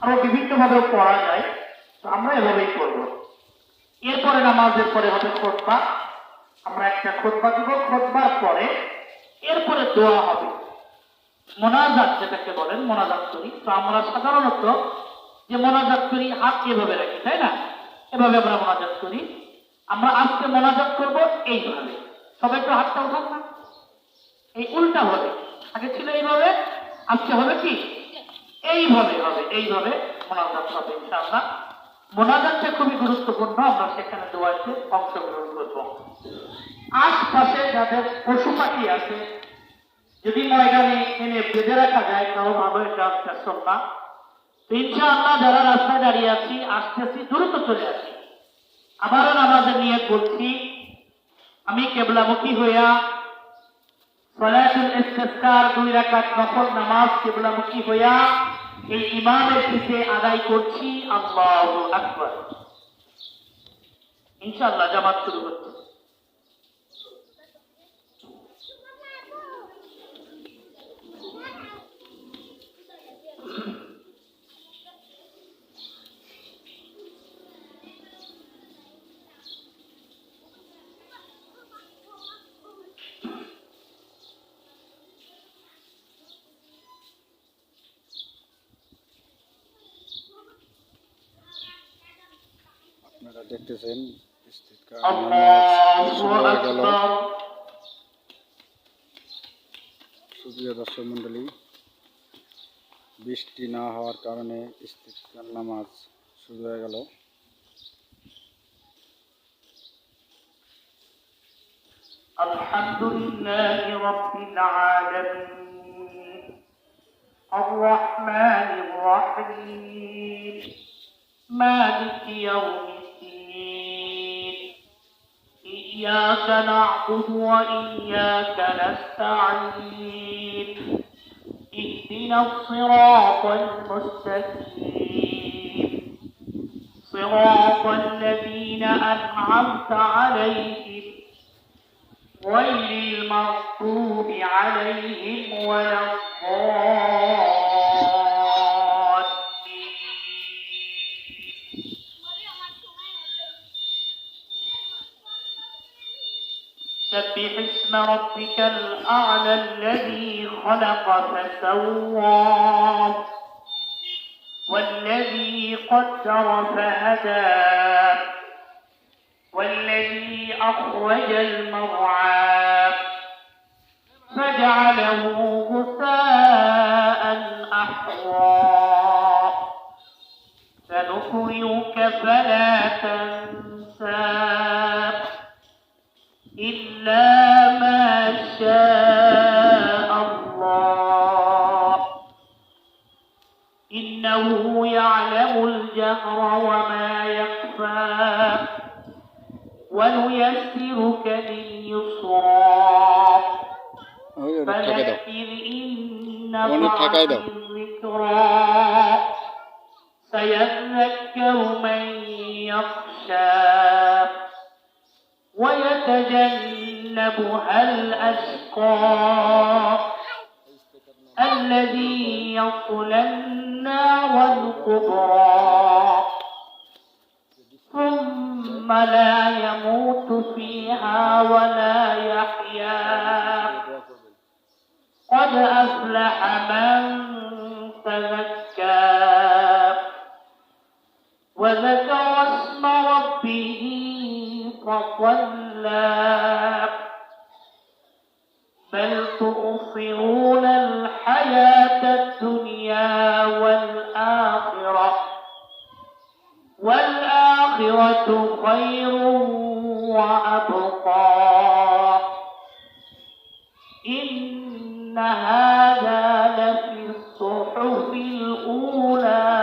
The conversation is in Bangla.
আরো বিভিন্নভাবেও পড়া যায়, তো আমরা এভাবেই করবো। এরপরে নামাজের পরে হবে খুতবা, আমরা একটা খুতবা দিব, খুতবার পরে এরপরে দোয়া হবে, মোনাজাত যেটাকে বলেন, মোনাজাত করি। তো আমরা সাধারণত যে মোনাজাত করি হাত এভাবে রাখি, তাই না? এভাবে আমরা মোনাজাত করি। আমরা আজকে মোনাজাত করব এইভাবে, সবাই তো হাতটা উঠান না, এই উল্টা হবে। আগে ছিল এইভাবে, আজকে হবে কি এইভাবে হবে, এইভাবে মোনাজাত হবে ইনশাআল্লাহ। মোনাজাতটা খুবই গুরুত্বপূর্ণ, আমরা সেখানে দোয়াতে অংশগ্রহণ করব। আশপাশে যাদের পশু পাখি আছে, যদি ময়দানে এনে বেঁধে রাখা যায় তাও ভালো, এটা একটা সুন্নাহ। ইনশাআল্লাহ যারা রাস্তায় দাঁড়িয়ে আছি, আসতেছি, দ্রুত চলে আসি। আবারও নামাজের নিয়ত বলছি, আমি কিবলামুখী হইয়া সালাতুল ইস্তিসকার 2 রাকাত নফল নামাজ কিবলামুখী হইয়া এই ইমামের পিছে আদায় করছি। আল্লাহু আকবার। ইনশাআল্লাহ জামাত শুরু হচ্ছে। আপনারা দেখতেছেন ইস্তিসকার আল্লাহু নামাজ শুরু হয়ে গেল। আকবার। সুপ্রিয় দর্শক মণ্ডলী, বৃষ্টি না হওয়ার কারণে ইস্তিসকার নামাজ শুরু হয়ে গেল। আলহামদুলিল্লাহি রাব্বিল আলামিন, আর-রাহমানির রাহিম, মালিকি ইয়াউমিদ্দিন, ইয়্যাকা না'বুদু ওয়া ইয়্যাকা নাস্তাঈন, ইহদিনাস সিরাতাল মুস্তাকিম, সিরাতাল লাযীনা আন'আমতা আলাইহিম غير المغضوب عليهم ولا الضالين. سبح اسم ربك الأعلى الذي خلق فسوى والذي قدر فهدى والذي أخرج المرعى فجعله غثاء أحوى سنقرئك فلا تنسى إلا ما شاء الله إنه يعلم الجهر وما يخفى ونيسرك لليسرى فذكر إن نفعت الذكرى سيذكر من يخشى ويتجنبها الأشقى الذي يصلى النار الكبرى ثم لا يموت فيها ولا يحيا قد أفلح من تزكى وذكر اسم ربه فصلى بل تؤثرون الحياة الدنيا والآخرة خير وأبقى إن هذا لفي الصحف الأولى